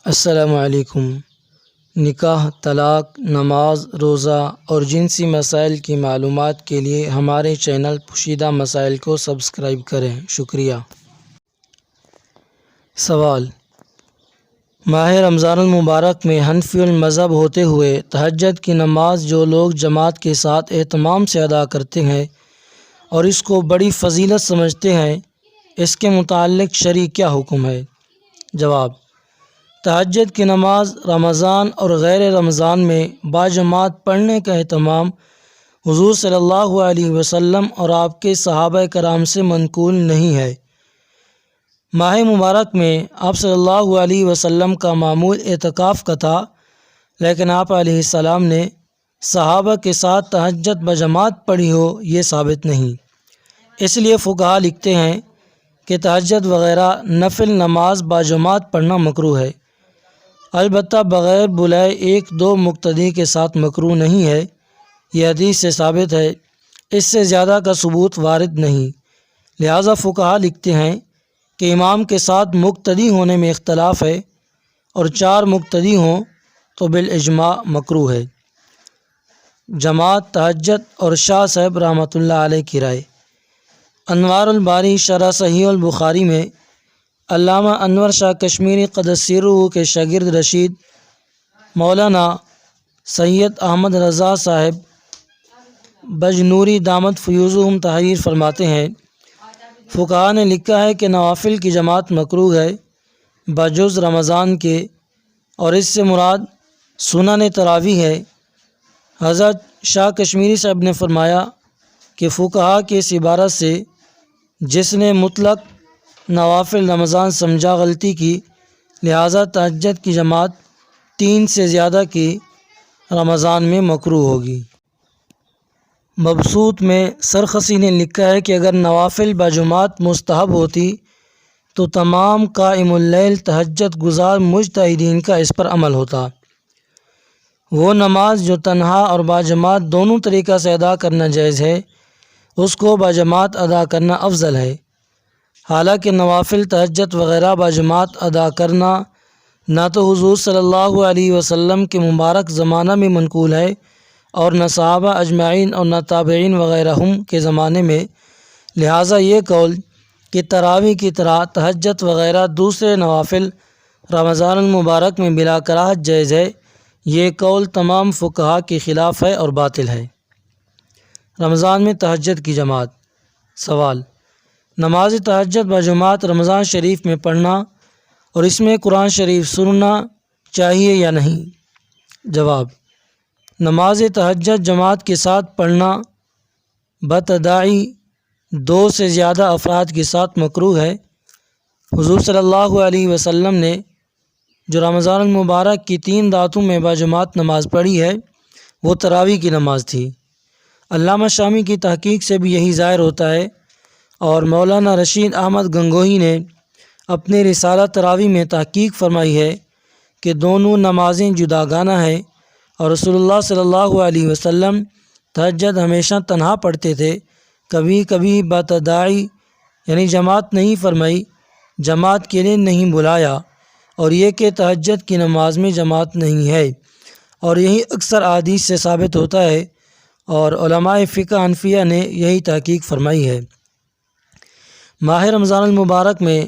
السلام علیکم۔ نکاح، طلاق، نماز، روزہ اور جنسی مسائل کی معلومات کے لیے ہمارے چینل پوشیدہ مسائل کو سبسکرائب کریں۔ شکریہ۔ سوال: ماہ رمضان المبارک میں حنفی المذہب ہوتے ہوئے تہجد کی نماز جو لوگ جماعت کے ساتھ اہتمام سے ادا کرتے ہیں اور اس کو بڑی فضیلت سمجھتے ہیں، اس کے متعلق شرعی کیا حکم ہے؟ جواب: تہجد کی نماز رمضان اور غیر رمضان میں باجماعت پڑھنے کا اہتمام حضور صلی اللہ علیہ وسلم اور آپ کے صحابہ کرام سے منقول نہیں ہے۔ ماہ مبارک میں آپ صلی اللہ علیہ وسلم کا معمول اعتکاف کا تھا، لیکن آپ علیہ السلام نے صحابہ کے ساتھ تہجد بجماعت پڑھی ہو، یہ ثابت نہیں۔ اس لیے فقہا لکھتے ہیں کہ تہجد وغیرہ نفل نماز باجماعت پڑھنا مکروہ ہے، البتہ بغیر بلائے ایک دو مقتدی کے ساتھ مکروہ نہیں ہے۔ یہ حدیث سے ثابت ہے، اس سے زیادہ کا ثبوت وارد نہیں۔ لہٰذا فقہا لکھتے ہیں کہ امام کے ساتھ مقتدی ہونے میں اختلاف ہے، اور 4 مقتدی ہوں تو بالاجماع مکروہ ہے۔ جماعت، تہجد اور شاہ صاحب رحمۃ اللہ علیہ کی رائے۔ انوار الباری شرح صحیح البخاری میں علامہ انور شاہ کشمیری قدس سرہ کے شاگرد رشید مولانا سید احمد رضا صاحب بجنوری دامت فیوزہم تحریر فرماتے ہیں، فقہا نے لکھا ہے کہ نوافل کی جماعت مکروہ ہے بجز رمضان کے، اور اس سے مراد سنن تراویح ہے۔ حضرت شاہ کشمیری صاحب نے فرمایا کہ فقہا کی اس عبارت سے جس نے مطلق نوافل رمضان سمجھا غلطی کی، لہٰذا تہجد کی جماعت 3 سے زیادہ کی رمضان میں مکروہ ہوگی۔ مبسوط میں سرخسی نے لکھا ہے کہ اگر نوافل بجماعت مستحب ہوتی تو تمام قائم اللیل تہجد گزار مجتہدین کا اس پر عمل ہوتا۔ وہ نماز جو تنہا اور باجماعت دونوں طریقہ سے ادا کرنا جائز ہے، اس کو باجماعت ادا کرنا افضل ہے۔ حالانکہ نوافل تہجد وغیرہ باجماعت ادا کرنا نہ تو حضور صلی اللہ علیہ وسلم کے مبارک زمانہ میں منقول ہے، اور نہ صحابہ اجمعین اور نہ تابعین وغیرہ کے زمانے میں، لہٰذا یہ قول کہ تراویح کی طرح تہجد وغیرہ دوسرے نوافل رمضان المبارک میں بلا کراہت جائز ہے، یہ قول تمام فقہا کے خلاف ہے اور باطل ہے۔ رمضان میں تہجد کی جماعت۔ سوال: نماز تہجد بجماعت رمضان شریف میں پڑھنا اور اس میں قرآن شریف سننا چاہیے یا نہیں؟ جواب: نماز تہجد جماعت کے ساتھ پڑھنا بتداعی 2 سے زیادہ افراد کے ساتھ مکروہ ہے۔ حضور صلی اللہ علیہ وسلم نے جو رمضان المبارک کی 3 راتوں میں باجماعت نماز پڑھی ہے، وہ تراویح کی نماز تھی۔ علامہ شامی کی تحقیق سے بھی یہی ظاہر ہوتا ہے، اور مولانا رشید احمد گنگوہی نے اپنے رسالہ تراویح میں تحقیق فرمائی ہے کہ دونوں نمازیں جداگانہ ہیں، اور رسول اللہ صلی اللہ علیہ وسلم تہجد ہمیشہ تنہا پڑھتے تھے، کبھی کبھی بتداعی یعنی جماعت نہیں فرمائی، جماعت کے لیے نہیں بلایا، اور یہ کہ تہجد کی نماز میں جماعت نہیں ہے، اور یہی اکثر احادیث سے ثابت ہوتا ہے، اور علماء فقہ حنفیہ نے یہی تحقیق فرمائی ہے۔ ماہ رمضان المبارک میں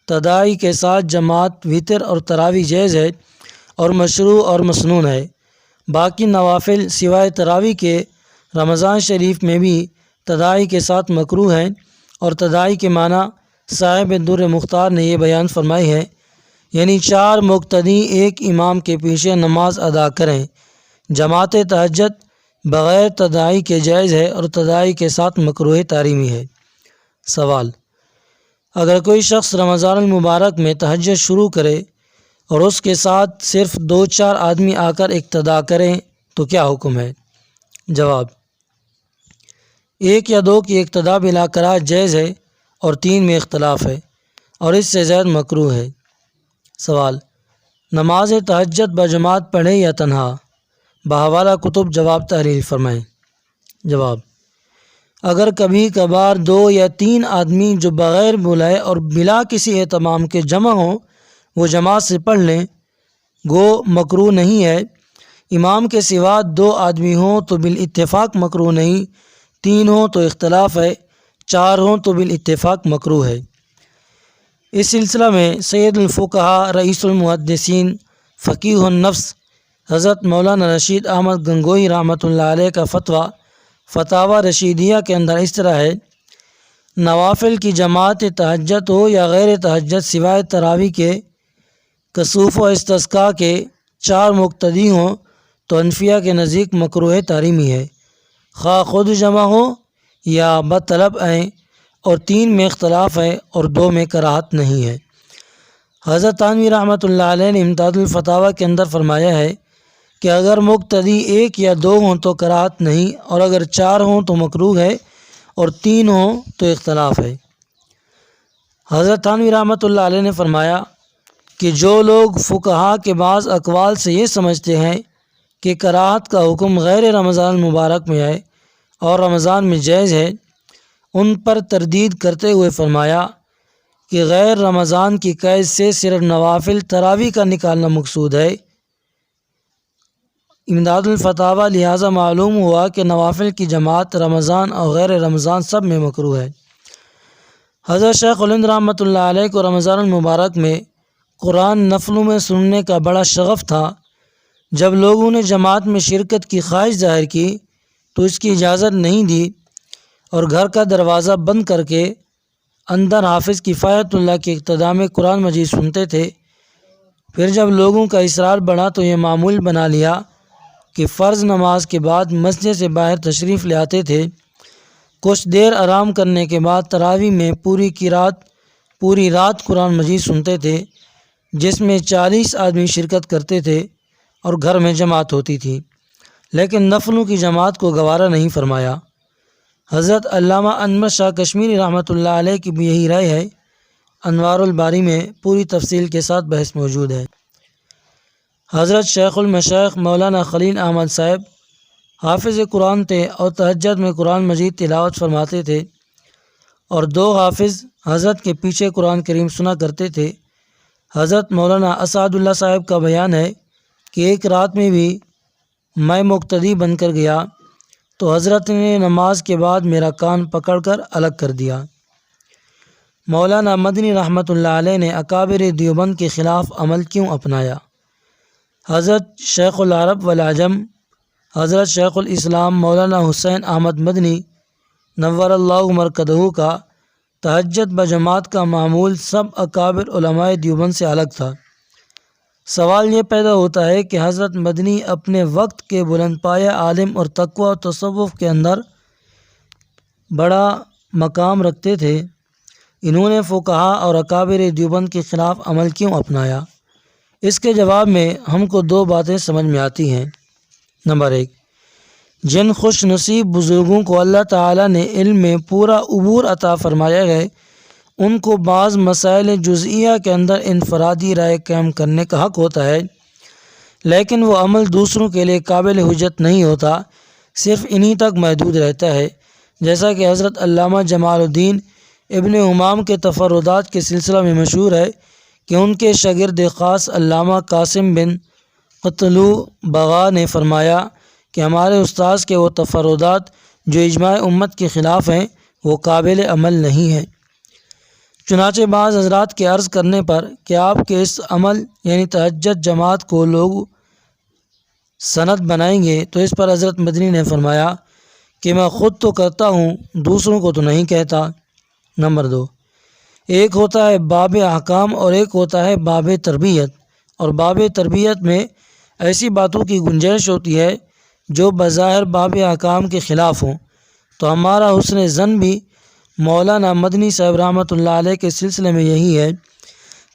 تداعی کے ساتھ جماعت وتر اور تراویح جائز ہے اور مشروع اور مسنون ہے۔ باقی نوافل سوائے تراویح کے رمضان شریف میں بھی تداعی کے ساتھ مکروہ ہیں، اور تداعی کے معنی صاحب در مختار نے یہ بیان فرمائی ہے، یعنی 4 مقتدی ایک امام کے پیچھے نماز ادا کریں۔ جماعت تہجد بغیر تداعی کے جائز ہے اور تداعی کے ساتھ مکروہ تحریمی ہے۔ سوال: اگر کوئی شخص رمضان المبارک میں تہجد شروع کرے اور اس کے ساتھ صرف 2-4 آدمی آ کر اقتدا کریں تو کیا حکم ہے؟ جواب: 1 یا 2 کی اقتدا بلا کراہت جائز ہے، اور 3 میں اختلاف ہے، اور اس سے زائد مکروہ ہے۔ سوال: نماز تہجد بجماعت پڑھیں یا تنہا؟ بحوالہ کتب جواب تحریر فرمائیں۔ جواب: اگر کبھی کبھار 2 یا 3 آدمی جو بغیر بلائے اور بلا کسی اہتمام کے جمع ہوں وہ جماعت سے پڑھ لیں گو مکروہ نہیں ہے۔ امام کے سوا 2 آدمی ہوں تو بالاتفاق مکروہ نہیں، 3 ہوں تو اختلاف ہے، 4 ہوں تو بالاتفاق مکروہ ہے۔ اس سلسلہ میں سید الفقہاء رئیس المحدثین فقیہ النفس حضرت مولانا رشید احمد گنگوہی رحمۃ اللہ علیہ کا فتویٰ فتاوی رشیدیہ کے اندر اس طرح ہے: نوافل کی جماعت تہجد ہو یا غیر تہجد سوائے تراویح کے، کسوف و استسقاء کے 4 مقتدی ہوں تو حنفیہ کے نزدیک مکروہ تحریمی ہے، خواہ خود جمع ہو یا بطلب آئیں، اور 3 میں اختلاف ہے اور 2 میں کراہت نہیں ہے۔ حضرت تھانوی رحمۃ اللہ علیہ نے امداد الفتاویٰ کے اندر فرمایا ہے کہ اگر مقتدی 1 یا 2 ہوں تو کراہت نہیں، اور اگر 4 ہوں تو مکروہ ہے، اور 3 ہوں تو اختلاف ہے۔ حضرت تھانوی رحمۃ اللہ علیہ نے فرمایا کہ جو لوگ فقہاء کے بعض اقوال سے یہ سمجھتے ہیں کہ کراہت کا حکم غیر رمضان المبارک میں ہے اور رمضان میں جائز ہے، ان پر تردید کرتے ہوئے فرمایا کہ غیر رمضان کی قید سے صرف نوافل تراویح کا نکالنا مقصود ہے۔ امداد الفتاویٰ لہٰذا معلوم ہوا کہ نوافل کی جماعت رمضان اور غیر رمضان سب میں مکروہ ہے۔ حضرت شیخ الہند رحمۃ اللہ علیہ کو رمضان المبارک میں قرآن نفلوں میں سننے کا بڑا شغف تھا۔ جب لوگوں نے جماعت میں شرکت کی خواہش ظاہر کی تو اس کی اجازت نہیں دی اور گھر کا دروازہ بند کر کے اندر حافظ کفایت اللہ کے اقتداء میں قرآن مجید سنتے تھے۔ پھر جب لوگوں کا اصرار بڑھا تو یہ معمول بنا لیا کہ فرض نماز کے بعد مسجد سے باہر تشریف لے آتے تھے۔ کچھ دیر آرام کرنے کے بعد تراویح میں پوری رات قرآن مجید سنتے تھے، جس میں 40 آدمی شرکت کرتے تھے اور گھر میں جماعت ہوتی تھی، لیکن نفلوں کی جماعت کو گوارا نہیں فرمایا۔ حضرت علامہ انور شاہ کشمیری رحمۃ اللہ علیہ کی بھی یہی رائے ہے۔ انوار الباری میں پوری تفصیل کے ساتھ بحث موجود ہے۔ حضرت شیخ المشائخ مولانا خلیل احمد صاحب حافظ قرآن تھے اور تہجد میں قرآن مجید تلاوت فرماتے تھے، اور 2 حافظ حضرت کے پیچھے قرآن کریم سنا کرتے تھے۔ حضرت مولانا اسعد اللہ صاحب کا بیان ہے کہ ایک رات میں بھی میں مقتدی بن کر گیا تو حضرت نے نماز کے بعد میرا کان پکڑ کر الگ کر دیا۔ مولانا مدنی رحمۃ اللہ علیہ نے اکابر دیوبند کے خلاف عمل کیوں اپنایا؟ حضرت شیخ العرب والعجم حضرت شیخ الاسلام مولانا حسین احمد مدنی نور اللہ مرکزہ کا تہجد بجماعت کا معمول سب اکابر علماء دیوبند سے الگ تھا۔ سوال یہ پیدا ہوتا ہے کہ حضرت مدنی اپنے وقت کے بلند پایہ عالم اور تقوی و تصوف کے اندر بڑا مقام رکھتے تھے، انہوں نے فقہاء اور اکابر دیوبند کے خلاف عمل کیوں اپنایا؟ اس کے جواب میں ہم کو 2 باتیں سمجھ میں آتی ہیں۔ نمبر 1، جن خوش نصیب بزرگوں کو اللہ تعالیٰ نے علم میں پورا عبور عطا فرمایا ہے، ان کو بعض مسائل جزئیہ کے اندر انفرادی رائے قائم کرنے کا حق ہوتا ہے، لیکن وہ عمل دوسروں کے لیے قابل حجت نہیں ہوتا، صرف انہی تک محدود رہتا ہے، جیسا کہ حضرت علامہ جمال الدین ابن حمام کے تفردات کے سلسلہ میں مشہور ہے کہ ان کے شاگرد خاص علامہ قاسم بن قتلو بغا نے فرمایا کہ ہمارے استاذ کے وہ تفردات جو اجماع امت کے خلاف ہیں وہ قابل عمل نہیں ہیں۔ چنانچہ بعض حضرات کے عرض کرنے پر کہ آپ کے اس عمل یعنی تہجد جماعت کو لوگ سند بنائیں گے، تو اس پر حضرت مدنی نے فرمایا کہ میں خود تو کرتا ہوں، دوسروں کو تو نہیں کہتا۔ نمبر 2، ایک ہوتا ہے باب احکام اور ایک ہوتا ہے باب تربیت، اور باب تربیت میں ایسی باتوں کی گنجائش ہوتی ہے جو بظاہر باب احکام کے خلاف ہوں، تو ہمارا حسن ظن بھی مولانا مدنی صاحب رحمۃ اللہ علیہ کے سلسلے میں یہی ہے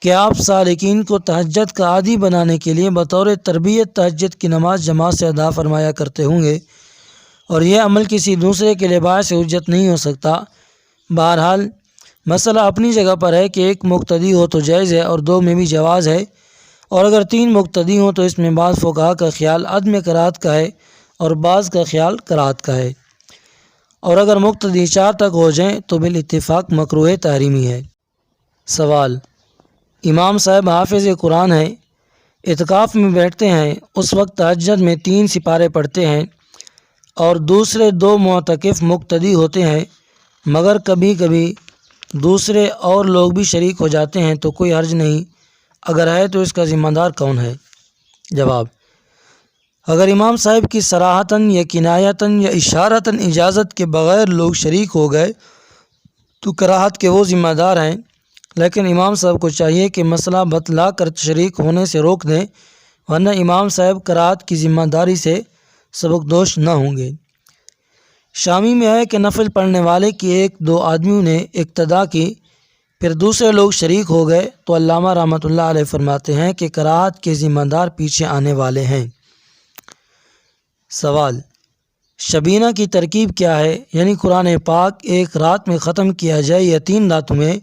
کہ آپ سالکین کو تہجد کا عادی بنانے کے لیے بطور تربیت تہجد کی نماز جماعت سے ادا فرمایا کرتے ہوں گے، اور یہ عمل کسی دوسرے کے لیے باعث حجت نہیں ہو سکتا۔ بہرحال مسئلہ اپنی جگہ پر ہے کہ 1 مقتدی ہو تو جائز ہے اور 2 میں بھی جواز ہے، اور اگر 3 مقتدی ہوں تو اس میں بعض فقہاء کا خیال عدم کراہت کا ہے اور بعض کا خیال کراہت کا ہے، اور اگر مقتدی 4 تک ہو جائیں تو بالاتفاق مکروہ تحریمی ہے۔ سوال: امام صاحب حافظ قرآن ہیں، اعتکاف میں بیٹھتے ہیں اس وقت تہجد میں 3 سپارے پڑھتے ہیں اور دوسرے 2 معتکف مقتدی ہوتے ہیں، مگر کبھی کبھی دوسرے اور لوگ بھی شریک ہو جاتے ہیں تو کوئی حرج نہیں، اگر ہے تو اس کا ذمہ دار کون ہے؟ جواب: اگر امام صاحب کی صراحتاً یا کنایتاً یا اشارتاً اجازت کے بغیر لوگ شریک ہو گئے تو کراہت کے وہ ذمہ دار ہیں، لیکن امام صاحب کو چاہیے کہ مسئلہ بتلا کر شریک ہونے سے روک دیں، ورنہ امام صاحب کراہت کی ذمہ داری سے سبکدوش نہ ہوں گے۔ شامی میں ہے کہ نفل پڑھنے والے کی 1-2 آدمیوں نے اقتدا کی، پھر دوسرے لوگ شریک ہو گئے تو علامہ رحمۃ اللہ علیہ فرماتے ہیں کہ کراہت کے ذمہ دار پیچھے آنے والے ہیں۔ سوال: شبینہ کی ترکیب کیا ہے؟ یعنی قرآن پاک ایک رات میں ختم کیا جائے یا 3 راتوں میں،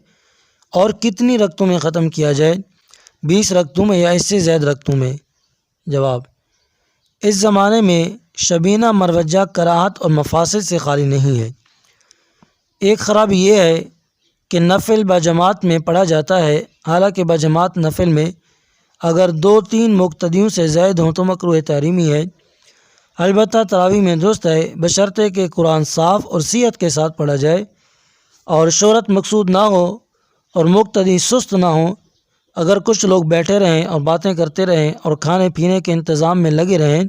اور کتنی رکعتوں میں ختم کیا جائے؟ 20 رکعتوں میں یا اس سے زیادہ رکعتوں میں؟ جواب: اس زمانے میں شبینہ مروجہ کراہت اور مفاسد سے خالی نہیں ہے۔ ایک خرابی یہ ہے کہ نفل بجماعت میں پڑھا جاتا ہے، حالانکہ بجماعت نفل میں اگر 2-3 مقتدیوں سے زائد ہوں تو مکروہ تحریمی ہے۔ البتہ تراویح میں درست ہے، بشرطے کہ قرآن صاف اور صیت کے ساتھ پڑھا جائے اور شہرت مقصود نہ ہو اور مقتدی سست نہ ہوں۔ اگر کچھ لوگ بیٹھے رہیں اور باتیں کرتے رہیں اور کھانے پینے کے انتظام میں لگے رہیں،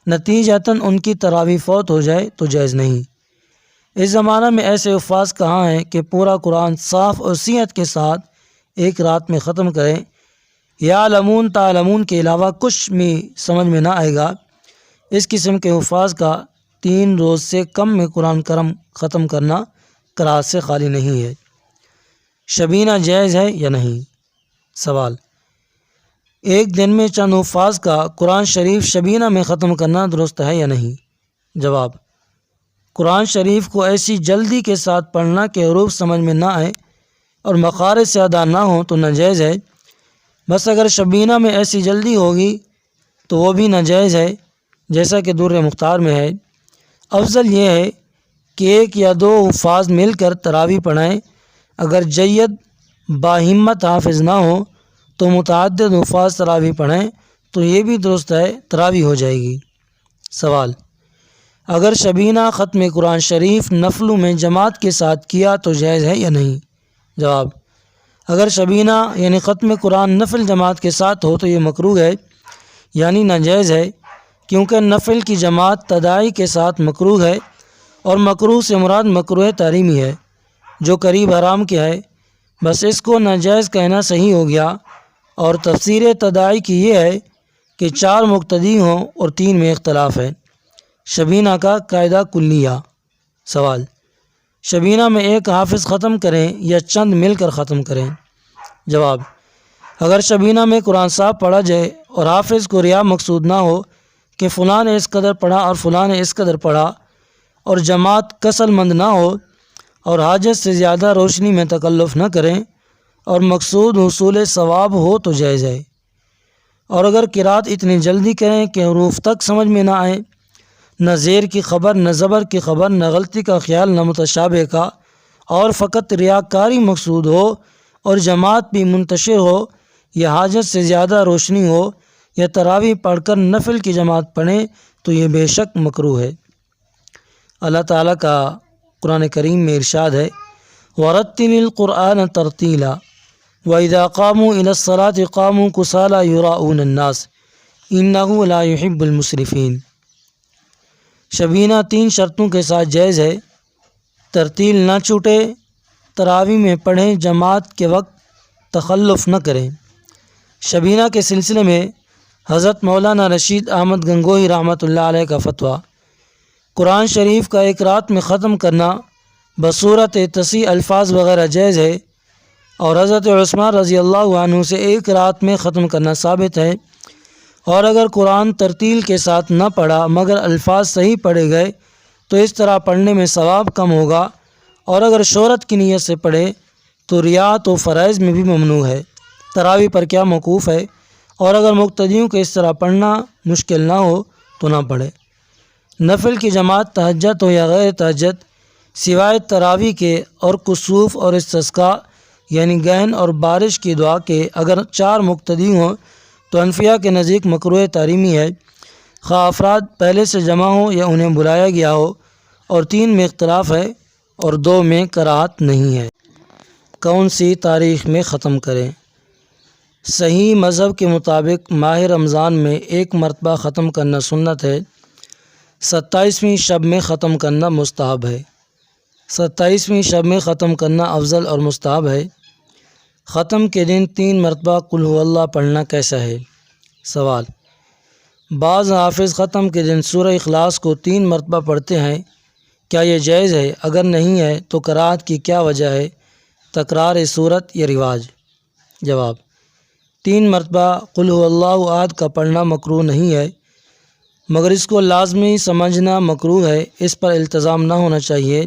نتیجتاً ان کی تراویح فوت ہو جائے تو جائز نہیں۔ اس زمانہ میں ایسے حفاظ کہاں ہیں کہ پورا قرآن صاف اور صیت کے ساتھ ایک رات میں ختم کریں؟ یعلمون تعلمون کے علاوہ کچھ بھی سمجھ میں نہ آئے گا۔ اس قسم کے حفاظ کا 3 روز سے کم میں قرآن کرم ختم کرنا کراہت سے خالی نہیں ہے۔ شبینہ جائز ہے یا نہیں؟ سوال: ایک دن میں چند حفاظ کا قرآن شریف شبینہ میں ختم کرنا درست ہے یا نہیں؟ جواب: قرآن شریف کو ایسی جلدی کے ساتھ پڑھنا کہ حروف سمجھ میں نہ آئے اور مخارج سے ادا نہ ہوں تو ناجائز ہے۔ بس اگر شبینہ میں ایسی جلدی ہوگی تو وہ بھی ناجائز ہے، جیسا کہ در مختار میں ہے۔ افضل یہ ہے کہ 1 یا 2 حفاظ مل کر تراویح پڑھائیں۔ اگر جید باہمت حافظ نہ ہو تو متعدد حفاظ تراویح پڑھیں تو یہ بھی درست ہے، تراویح ہو جائے گی۔ سوال: اگر شبینہ ختم قرآن شریف نفلوں میں جماعت کے ساتھ کیا تو جائز ہے یا نہیں؟ جواب: اگر شبینہ یعنی ختم قرآن نفل جماعت کے ساتھ ہو تو یہ مکروہ ہے، یعنی ناجائز ہے، کیونکہ نفل کی جماعت تداعی کے ساتھ مکروہ ہے، اور مکروہ سے مراد مکروہ تحریمی ہے جو قریب حرام کے ہے۔ بس اس کو ناجائز کہنا صحیح ہو گیا، اور تفسیر تداعی کی یہ ہے کہ 4 مقتدی ہوں اور 3 میں اختلاف ہے۔ شبینہ کا قاعدہ کلیہ۔ سوال: شبینہ میں ایک حافظ ختم کریں یا چند مل کر ختم کریں؟ جواب: اگر شبینہ میں قرآن صاحب پڑھا جائے اور حافظ کو ریا مقصود نہ ہو کہ فلاں نے اس قدر پڑھا اور فلاں نے اس قدر پڑھا، اور جماعت کسل مند نہ ہو اور حاجت سے زیادہ روشنی میں تکلف نہ کریں، اور مقصود حصول ثواب ہو تو جائز ہے۔ اور اگر قرات اتنی جلدی کریں کہ حروف تک سمجھ میں نہ آئیں، نہ زیر کی خبر نہ زبر کی خبر نہ غلطی کا خیال نہ متشابہ کا، اور فقط ریاکاری مقصود ہو اور جماعت بھی منتشر ہو، یا حاجت سے زیادہ روشنی ہو، یا تراویح پڑھ کر نفل کی جماعت پڑھیں تو یہ بے شک مکروہ ہے۔ اللہ تعالیٰ کا قرآن کریم میں ارشاد ہے: وَرَتِّلِ الْقُرْآنَ تَرْتِيلًا وَإِذَا قَامُوا إِلَى الصَّلَاةِ قَامُوا كُسَالَىٰ يُرَاءُونَ النَّاسَ إِنَّهُ لَا يُحِبُّ الْمُسْرِفِينَ۔ شبینہ 3 شرطوں کے ساتھ جائز ہے۔ ترتیل نہ چھوٹے، تراویح میں پڑھیں، جماعت کے وقت تخلف نہ کریں۔ شبینہ کے سلسلے میں حضرت مولانا رشید احمد گنگوہی رحمۃ اللہ علیہ کا فتویٰ: قرآن شریف کا ایک رات میں ختم کرنا بصورت تصحیح الفاظ وغیرہ جائز ہے، اور حضرت عثمان رضی اللہ عنہ سے ایک رات میں ختم کرنا ثابت ہے۔ اور اگر قرآن ترتیل کے ساتھ نہ پڑھا مگر الفاظ صحیح پڑھے گئے تو اس طرح پڑھنے میں ثواب کم ہوگا، اور اگر شہرت کی نیت سے پڑھے تو ریاءت و فرائض میں بھی ممنوع ہے۔ تراویح پر کیا موقوف ہے، اور اگر مقتدیوں کے اس طرح پڑھنا مشکل نہ ہو تو نہ پڑھے۔ نفل کی جماعت تہجد ہو یا غیر تہجد، سوائے تراویح کے اور کسوف اور استسقاء یعنی گہن اور بارش کی دعا کے، اگر 4 مقتدی ہوں تو حنفیہ کے نزدیک مکروہ تحریمی ہے، خواہ افراد پہلے سے جمع ہوں یا انہیں بلایا گیا ہو، اور 3 میں اختلاف ہے اور 2 میں کراہت نہیں ہے۔ کون سی تاریخ میں ختم کریں؟ صحیح مذہب کے مطابق ماہ رمضان میں 1 مرتبہ ختم کرنا سنت ہے، 27ویں شب میں ختم کرنا مستحب ہے۔ 27ویں شب میں ختم کرنا افضل اور مستحب ہے۔ ختم کے دن 3 مرتبہ قل هو اللہ پڑھنا کیسا ہے؟ سوال: بعض حافظ ختم کے دن سورہ اخلاص کو 3 مرتبہ پڑھتے ہیں، کیا یہ جائز ہے؟ اگر نہیں ہے تو کراہت کی کیا وجہ ہے؟ تکرار صورت یا رواج؟ جواب: 3 مرتبہ قل هو اللہ احد کا پڑھنا مکروہ نہیں ہے، مگر اس کو لازمی سمجھنا مکروہ ہے۔ اس پر التزام نہ ہونا چاہیے۔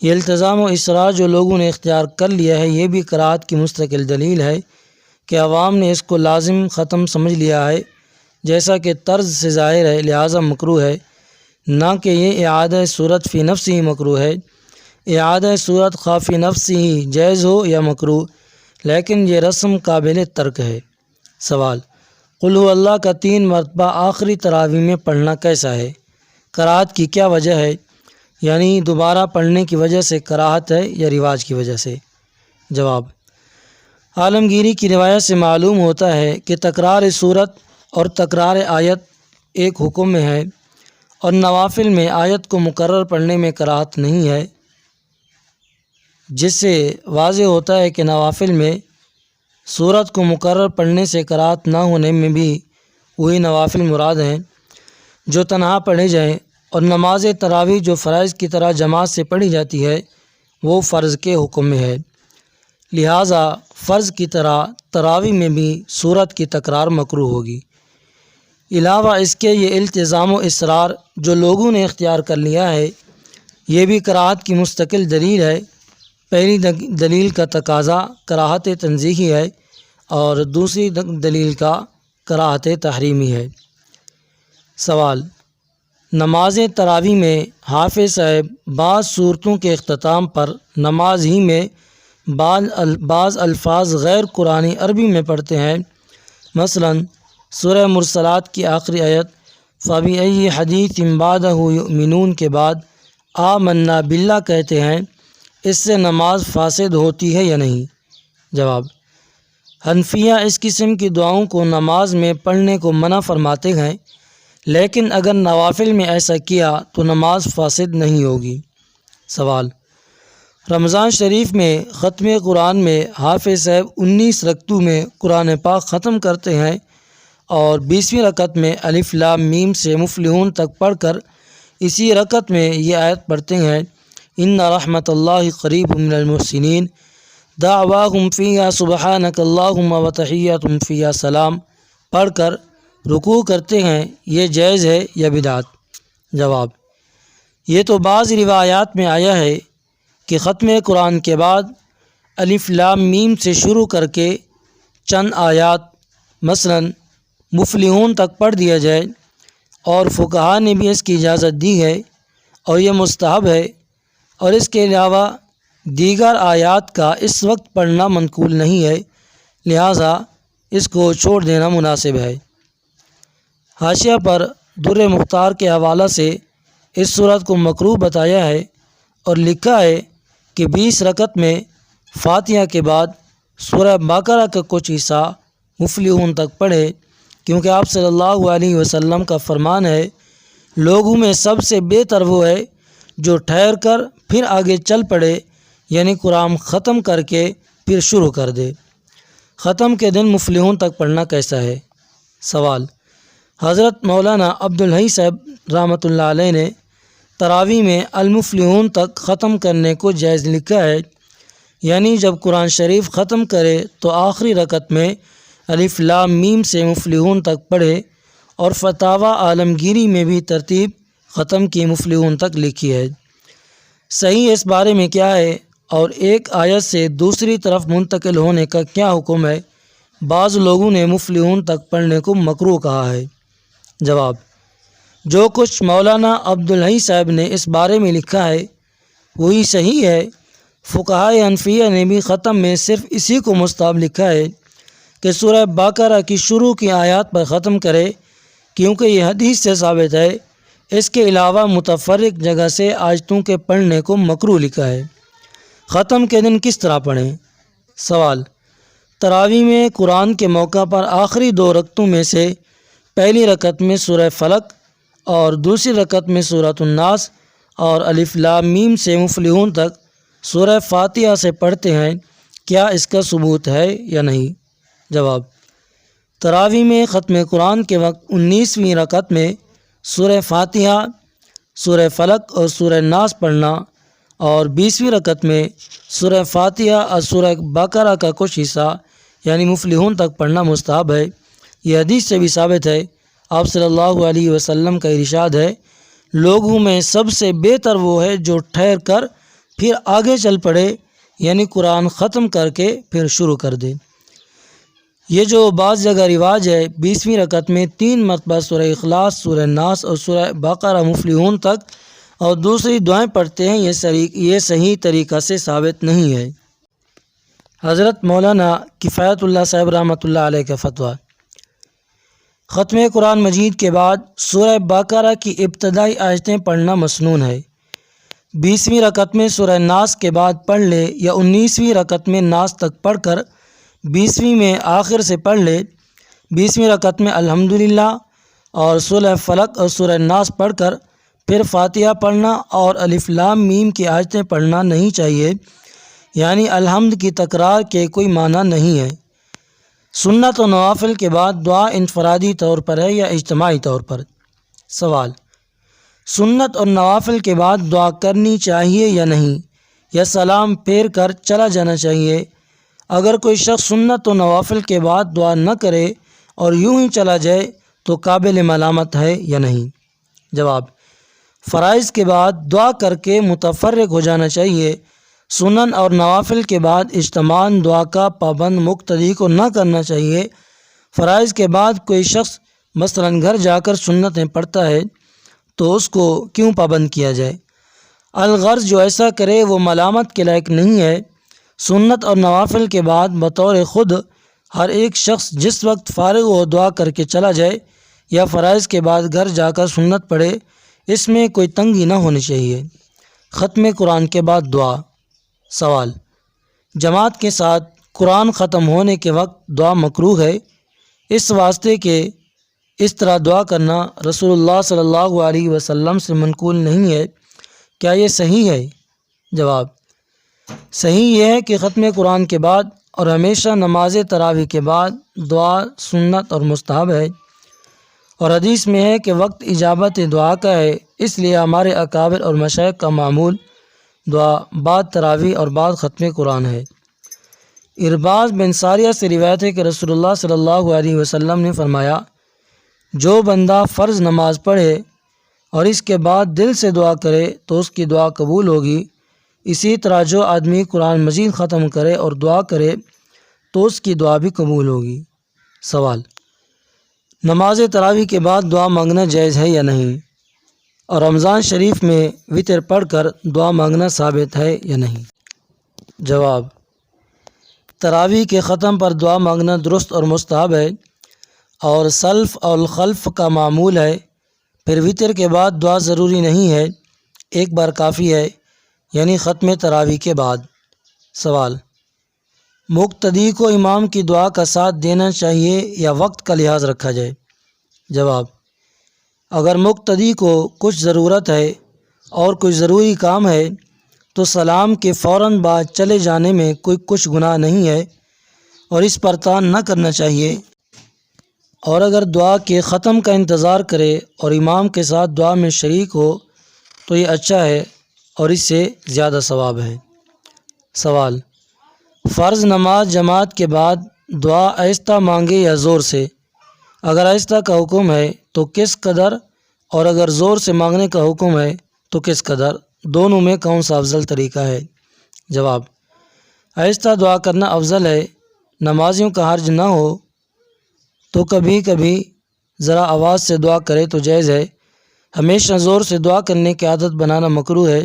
یہ التزام و اصرار جو لوگوں نے اختیار کر لیا ہے، یہ بھی کراہت کی مستقل دلیل ہے کہ عوام نے اس کو لازم ختم سمجھ لیا ہے، جیسا کہ طرز سے ظاہر ہے، لہٰذا مکروہ ہے، نہ کہ یہ اعادہ صورت فی نفس ہی مکروہ ہے۔ اعادہ صورت خواہ فی نفس ہی جائز ہو یا مکروہ، لیکن یہ رسم قابل ترک ہے۔ سوال: قل هو اللہ کا 3 مرتبہ آخری تراویح میں پڑھنا کیسا ہے؟ کراہت کی کیا وجہ ہے؟ یعنی دوبارہ پڑھنے کی وجہ سے کراہت ہے یا رواج کی وجہ سے؟ جواب: عالمگیری کی روایت سے معلوم ہوتا ہے کہ تکرار صورت اور تکرار آیت ایک حکم میں ہے، اور نوافل میں آیت کو مکرر پڑھنے میں کراہت نہیں ہے، جس سے واضح ہوتا ہے کہ نوافل میں سورت کو مکرر پڑھنے سے کراہت نہ ہونے میں بھی وہی نوافل مراد ہیں جو تنہا پڑھے جائیں، اور نماز تراویح جو فرائض کی طرح جماعت سے پڑھی جاتی ہے وہ فرض کے حکم میں ہے، لہٰذا فرض کی طرح تراویح میں بھی سورت کی تکرار مکروہ ہوگی۔ علاوہ اس کے یہ التزام و اصرار جو لوگوں نے اختیار کر لیا ہے، یہ بھی کراہت کی مستقل دلیل ہے۔ پہلی دلیل کا تقاضا کراہت تنزیہی ہے اور دوسری دلیل کا کراہت تحریمی ہے۔ سوال: نماز تراویح میں حافظ صاحب بعض صورتوں کے اختتام پر نماز ہی میں بعض الفاظ غیر قرآنی عربی میں پڑھتے ہیں، مثلا سورہ مرسلات کی آخری آیت فَبِأَيِّ حَدِيثٍ بَعْدَهُ يُؤْمِنُونَ کے بعد آمنا باللہ کہتے ہیں، اس سے نماز فاسد ہوتی ہے یا نہیں؟ جواب: حنفیہ اس قسم کی دعاؤں کو نماز میں پڑھنے کو منع فرماتے ہیں، لیکن اگر نوافل میں ایسا کیا تو نماز فاسد نہیں ہوگی۔ سوال: رمضان شریف میں ختم قرآن میں حافظ صاحب 19 رکعتوں میں قرآن پاک ختم کرتے ہیں اور 20ویں رکعت میں الف لام میم سے مفلحون تک پڑھ کر اسی رکعت میں یہ آیت پڑھتے ہیں ان رحمت اللہ قریب من المحسنین دعواہم فیہا سبحانک اللہم وتحیتہم فیہا سلام پڑھ کر رکوع کرتے ہیں، یہ جائز ہے یا بدعت؟ جواب: یہ تو بعض روایات میں آیا ہے کہ ختم قرآن کے بعد الف لام میم سے شروع کر کے چند آیات مثلا مفلحون تک پڑھ دیا جائے، اور فقہا نے بھی اس کی اجازت دی ہے اور یہ مستحب ہے، اور اس کے علاوہ دیگر آیات کا اس وقت پڑھنا منقول نہیں ہے، لہٰذا اس کو چھوڑ دینا مناسب ہے۔ حاشیہ پر در مختار کے حوالہ سے اس صورت کو مکروہ بتایا ہے اور لکھا ہے کہ 20 رکعت میں فاتحہ کے بعد سورہ بقرہ کا کچھ حصہ مفلحون تک پڑھے، کیونکہ آپ صلی اللہ علیہ وسلم کا فرمان ہے لوگوں میں سب سے بہتر وہ ہے جو ٹھہر کر پھر آگے چل پڑے، یعنی قرآن ختم کر کے پھر شروع کر دے۔ ختم کے دن مفلحون تک پڑھنا کیسا ہے؟ سوال: حضرت مولانا عبدالحی صاحب رحمۃ اللہ علیہ نے تراویح میں المفلحون تک ختم کرنے کو جائز لکھا ہے، یعنی جب قرآن شریف ختم کرے تو آخری رکعت میں الف لام میم سے مفلحون تک پڑھے، اور فتاوی عالمگیری میں بھی ترتیب ختم کی مفلحون تک لکھی ہے۔ صحیح اس بارے میں کیا ہے اور ایک آیت سے دوسری طرف منتقل ہونے کا کیا حکم ہے؟ بعض لوگوں نے مفلحون تک پڑھنے کو مکروہ کہا ہے۔ جواب: جو کچھ مولانا عبدالحی صاحب نے اس بارے میں لکھا ہے وہی صحیح ہے۔ فقہائے حنفیہ نے بھی ختم میں صرف اسی کو مستحب لکھا ہے، کہ سورہ بقرہ کی شروع کی آیات پر ختم کرے، کیونکہ یہ حدیث سے ثابت ہے۔ اس کے علاوہ متفرق جگہ سے آیتوں کے پڑھنے کو مکروہ لکھا ہے۔ ختم کے دن کس طرح پڑھیں؟ سوال: تراویح میں قرآن کے موقع پر آخری 2 رکعتوں میں سے پہلی رکعت میں سورہ فلق اور دوسری رکعت میں سورۃ الناس اور الف لام میم سے مفلحون تک سورہ فاتحہ سے پڑھتے ہیں، کیا اس کا ثبوت ہے یا نہیں؟ جواب: تراویح میں ختم قرآن کے وقت 19ویں رکعت میں سورہ فاتحہ، سورہ فلق اور سورہ ناس پڑھنا اور 20ویں رکعت میں سورہ فاتحہ اور سورہ بقرہ کا کچھ حصہ یعنی مفلحون تک پڑھنا مستحب ہے۔ یہ حدیث سے بھی ثابت ہے۔ آپ صلی اللہ علیہ وسلم کا ارشاد ہے: لوگوں میں سب سے بہتر وہ ہے جو ٹھہر کر پھر آگے چل پڑے، یعنی قرآن ختم کر کے پھر شروع کر دے۔ یہ جو بعض جگہ رواج ہے 20ویں رکعت میں 3 مرتبہ سورہ اخلاص، سورہ ناس اور سورہ بقرہ مفلحون تک اور دوسری دعائیں پڑھتے ہیں، یہ صحیح طریقہ سے ثابت نہیں ہے۔ حضرت مولانا کفایت اللہ صاحب رحمۃ اللہ علیہ کا فتویٰ: ختم قرآن مجید کے بعد سورہ بقرہ کی ابتدائی آیتیں پڑھنا مسنون ہے۔ 20ویں رکعت میں سورہ ناس کے بعد پڑھ لے یا 19ویں رکعت میں ناس تک پڑھ کر 20ویں میں آخر سے پڑھ لے۔ 20ویں رکعت میں الحمدللہ اور سورہ فلق اور سورہ ناس پڑھ کر پھر فاتحہ پڑھنا اور الف لام میم کی آیتیں پڑھنا نہیں چاہیے، یعنی الحمد کی تکرار کے کوئی معنی نہیں ہے۔ سنت و نوافل کے بعد دعا انفرادی طور پر ہے یا اجتماعی طور پر؟ سوال: سنت اور نوافل کے بعد دعا کرنی چاہیے یا نہیں، یا سلام پھیر کر چلا جانا چاہیے؟ اگر کوئی شخص سنت و نوافل کے بعد دعا نہ کرے اور یوں ہی چلا جائے تو قابل ملامت ہے یا نہیں؟ جواب: فرائض کے بعد دعا کر کے متفرق ہو جانا چاہیے۔ سنن اور نوافل کے بعد اجتماعاً دعا کا پابند مقتدی کو نہ کرنا چاہیے۔ فرائض کے بعد کوئی شخص مثلاً گھر جا کر سنتیں پڑھتا ہے تو اس کو کیوں پابند کیا جائے؟ الغرض جو ایسا کرے وہ ملامت کے لائق نہیں ہے۔ سنت اور نوافل کے بعد بطور خود ہر ایک شخص جس وقت فارغ ہو دعا کر کے چلا جائے، یا فرائض کے بعد گھر جا کر سنت پڑھے، اس میں کوئی تنگی نہ ہونی چاہیے۔ ختم قرآن کے بعد دعا۔ سوال: جماعت کے ساتھ قرآن ختم ہونے کے وقت دعا مکروہ ہے، اس واسطے کہ اس طرح دعا کرنا رسول اللہ صلی اللہ علیہ وسلم سے منقول نہیں ہے، کیا یہ صحیح ہے؟ جواب: صحیح یہ ہے کہ ختم قرآن کے بعد اور ہمیشہ نماز تراویح کے بعد دعا سنت اور مستحب ہے، اور حدیث میں ہے کہ وقت اجابت دعا کا ہے، اس لیے ہمارے اکابر اور مشائخ کا معمول دعا بعد تراویح اور بعد ختم قرآن ہے۔ ارباز بن ساریہ سے روایت ہے کہ رسول اللہ صلی اللہ علیہ وسلم نے فرمایا: جو بندہ فرض نماز پڑھے اور اس کے بعد دل سے دعا کرے تو اس کی دعا قبول ہوگی، اسی طرح جو آدمی قرآن مجید ختم کرے اور دعا کرے تو اس کی دعا بھی قبول ہوگی۔ سوال: نماز تراویح کے بعد دعا مانگنا جائز ہے یا نہیں، اور رمضان شریف میں وتر پڑھ کر دعا مانگنا ثابت ہے یا نہیں؟ جواب: تراویح کے ختم پر دعا مانگنا درست اور مستحب ہے، اور سلف اور خلف کا معمول ہے۔ پھر وتر کے بعد دعا ضروری نہیں ہے، ایک بار کافی ہے، یعنی ختم تراویح کے بعد۔ سوال: مقتدی کو امام کی دعا کا ساتھ دینا چاہیے یا وقت کا لحاظ رکھا جائے؟ جواب: اگر مقتدی کو کچھ ضرورت ہے اور کوئی ضروری کام ہے تو سلام کے فوراً بعد چلے جانے میں کوئی کچھ گناہ نہیں ہے اور اس پر تان نہ کرنا چاہیے، اور اگر دعا کے ختم کا انتظار کرے اور امام کے ساتھ دعا میں شریک ہو تو یہ اچھا ہے اور اس سے زیادہ ثواب ہے۔ سوال: فرض نماز جماعت کے بعد دعا آہستہ مانگے یا زور سے؟ اگر آہستہ کا حکم ہے تو کس قدر، اور اگر زور سے مانگنے کا حکم ہے تو کس قدر؟ دونوں میں کون سا افضل طریقہ ہے؟ جواب: آہستہ دعا کرنا افضل ہے۔ نمازیوں کا حرج نہ ہو تو کبھی کبھی ذرا آواز سے دعا کرے تو جائز ہے، ہمیشہ زور سے دعا کرنے کی عادت بنانا مکروہ ہے۔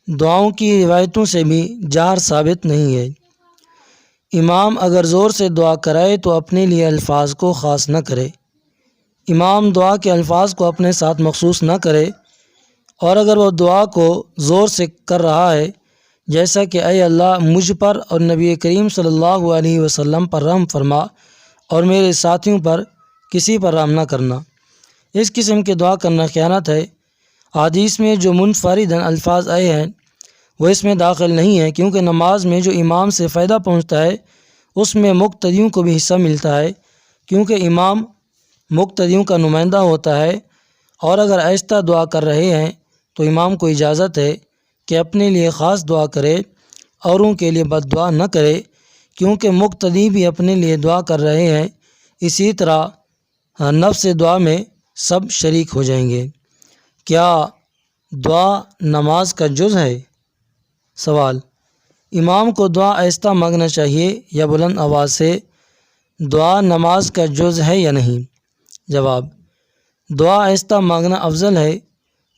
دعاؤں کی روایتوں سے بھی جہر ثابت نہیں ہے۔ امام اگر زور سے دعا کرائے تو اپنے لیے الفاظ کو خاص نہ کرے۔ امام دعا کے الفاظ کو اپنے ساتھ مخصوص نہ کرے، اور اگر وہ دعا کو زور سے کر رہا ہے جیسا کہ اے اللہ مجھ پر اور نبی کریم صلی اللہ علیہ وسلم پر رحم فرما اور میرے ساتھیوں پر کسی پر رحم نہ کرنا، اس قسم کی دعا کرنا خیانت ہے۔ حدیث میں جو منفرداً الفاظ آئے ہیں وہ اس میں داخل نہیں ہے، کیونکہ نماز میں جو امام سے فائدہ پہنچتا ہے اس میں مقتدیوں کو بھی حصہ ملتا ہے، کیونکہ امام مقتدیوں کا نمائندہ ہوتا ہے۔ اور اگر آہستہ دعا کر رہے ہیں تو امام کو اجازت ہے کہ اپنے لیے خاص دعا کرے، اوروں کے لیے بد دعا نہ کرے، کیونکہ مقتدی بھی اپنے لیے دعا کر رہے ہیں۔ اسی طرح نفس دعا میں سب شریک ہو جائیں گے۔ کیا دعا نماز کا جز ہے؟ سوال: امام کو دعا آہستہ مانگنا چاہیے یا بلند آواز سے؟ دعا نماز کا جز ہے یا نہیں؟ جواب: دعا آہستہ مانگنا افضل ہے۔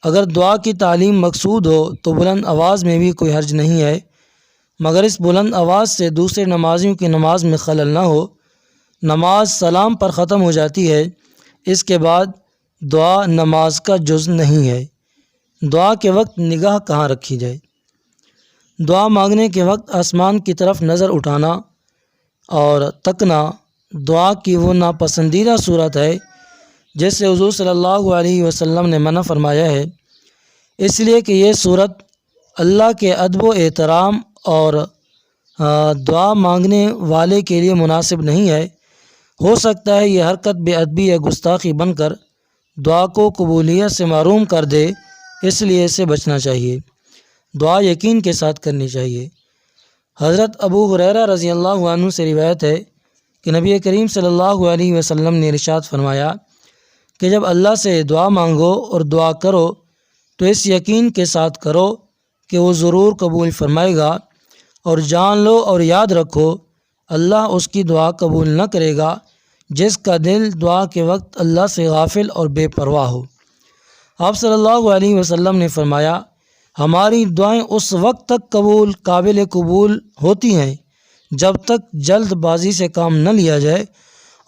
اگر دعا کی تعلیم مقصود ہو تو بلند آواز میں بھی کوئی حرج نہیں ہے، مگر اس بلند آواز سے دوسرے نمازیوں کی نماز میں خلل نہ ہو۔ نماز سلام پر ختم ہو جاتی ہے، اس کے بعد دعا نماز کا جز نہیں ہے۔ دعا کے وقت نگاہ کہاں رکھی جائے؟ دعا مانگنے کے وقت آسمان کی طرف نظر اٹھانا اور تکنا دعا کی وہ ناپسندیدہ صورت ہے جس سے حضور صلی اللہ علیہ وسلم نے منع فرمایا ہے، اس لیے کہ یہ صورت اللہ کے ادب و احترام اور دعا مانگنے والے کے لیے مناسب نہیں ہے۔ ہو سکتا ہے یہ حرکت بے ادبی یا گستاخی بن کر دعا کو قبولیت سے محروم کر دے، اس لیے اسے بچنا چاہیے۔ دعا یقین کے ساتھ کرنی چاہیے۔ حضرت ابو ہریرہ رضی اللہ عنہ سے روایت ہے کہ نبی کریم صلی اللہ علیہ وسلم نے ارشاد فرمایا کہ جب اللہ سے دعا مانگو اور دعا کرو تو اس یقین کے ساتھ کرو کہ وہ ضرور قبول فرمائے گا، اور جان لو اور یاد رکھو اللہ اس کی دعا قبول نہ کرے گا جس کا دل دعا کے وقت اللہ سے غافل اور بے پرواہ ہو۔ آپ صلی اللہ علیہ وسلم نے فرمایا ہماری دعائیں اس وقت تک قابل قبول ہوتی ہیں جب تک جلد بازی سے کام نہ لیا جائے،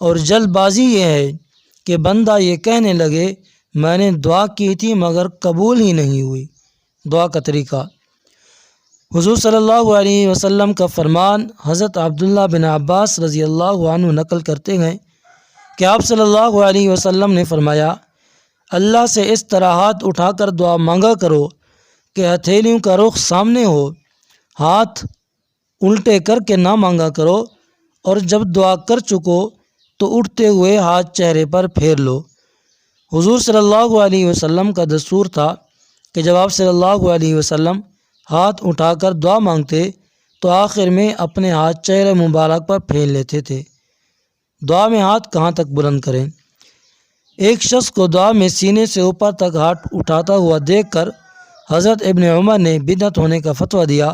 اور جلد بازی یہ ہے کہ بندہ یہ کہنے لگے میں نے دعا کی تھی مگر قبول ہی نہیں ہوئی۔ دعا کا طریقہ: حضور صلی اللہ علیہ وسلم کا فرمان حضرت عبداللہ بن عباس رضی اللہ عنہ نقل کرتے ہیں کہ آپ صلی اللہ علیہ وسلم نے فرمایا اللہ سے اس طرح ہاتھ اٹھا کر دعا مانگا کرو کہ ہتھیلیوں کا رخ سامنے ہو، ہاتھ الٹے کر کے نہ مانگا کرو، اور جب دعا کر چکو تو اٹھتے ہوئے ہاتھ چہرے پر پھیر لو۔ حضور صلی اللہ علیہ وسلم کا دستور تھا کہ جب آپ صلی اللہ علیہ وسلم ہاتھ اٹھا کر دعا مانگتے تو آخر میں اپنے ہاتھ چہرے مبارک پر پھیر لیتے تھے۔ دعا میں ہاتھ کہاں تک بلند کریں؟ ایک شخص کو دعا میں سینے سے اوپر تک ہاتھ اٹھاتا ہوا دیکھ کر حضرت ابن عمر نے بدعت ہونے کا فتویٰ دیا۔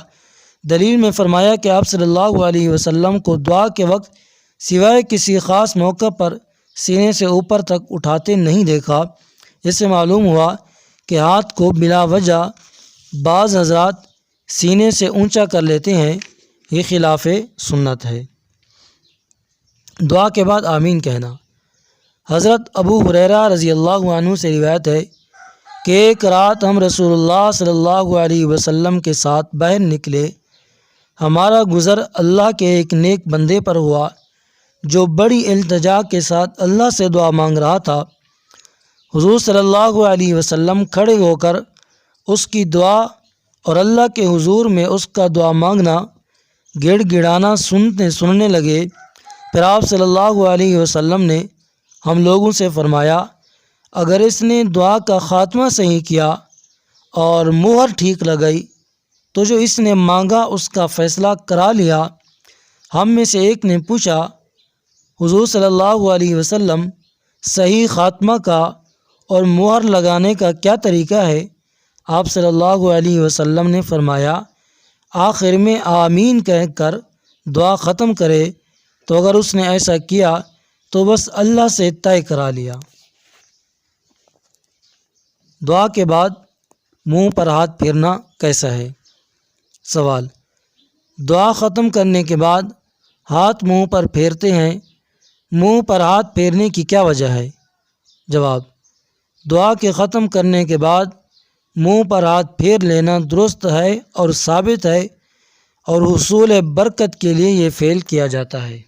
دلیل میں فرمایا کہ آپ صلی اللہ علیہ وسلم کو دعا کے وقت سوائے کسی خاص موقع پر سینے سے اوپر تک اٹھاتے نہیں دیکھا۔ اس سے معلوم ہوا کہ ہاتھ کو بلا وجہ بعض حضرات سینے سے اونچا کر لیتے ہیں، یہ خلاف سنت ہے۔ دعا کے بعد آمین کہنا: حضرت ابو ہریرہ رضی اللہ عنہ سے روایت ہے کہ ایک رات ہم رسول اللہ صلی اللہ علیہ وسلم کے ساتھ باہر نکلے۔ ہمارا گزر اللہ کے ایک نیک بندے پر ہوا جو بڑی التجا کے ساتھ اللہ سے دعا مانگ رہا تھا۔ حضور صلی اللہ علیہ وسلم کھڑے ہو کر اس کی دعا اور اللہ کے حضور میں اس کا دعا مانگنا گڑ گڑانا سننے لگے۔ پھر آپ صلی اللہ علیہ وسلم نے ہم لوگوں سے فرمایا اگر اس نے دعا کا خاتمہ صحیح کیا اور مہر ٹھیک لگائی تو جو اس نے مانگا اس کا فیصلہ کرا لیا۔ ہم میں سے ایک نے پوچھا حضور صلی اللہ علیہ وسلم صحیح خاتمہ کا اور مہر لگانے کا کیا طریقہ ہے؟ آپ صلی اللہ علیہ وسلم نے فرمایا آخر میں آمین کہہ کر دعا ختم کرے، تو اگر اس نے ایسا کیا تو بس اللہ سے طے کرا لیا۔ دعا کے بعد منہ پر ہاتھ پھیرنا کیسا ہے؟ سوال: دعا ختم کرنے کے بعد ہاتھ منہ پر پھیرتے ہیں، منہ پر ہاتھ پھیرنے کی کیا وجہ ہے؟ جواب: دعا کے ختم کرنے کے بعد منہ پر ہاتھ پھیر لینا درست ہے اور ثابت ہے، اور حصول برکت کے لیے یہ فعل کیا جاتا ہے۔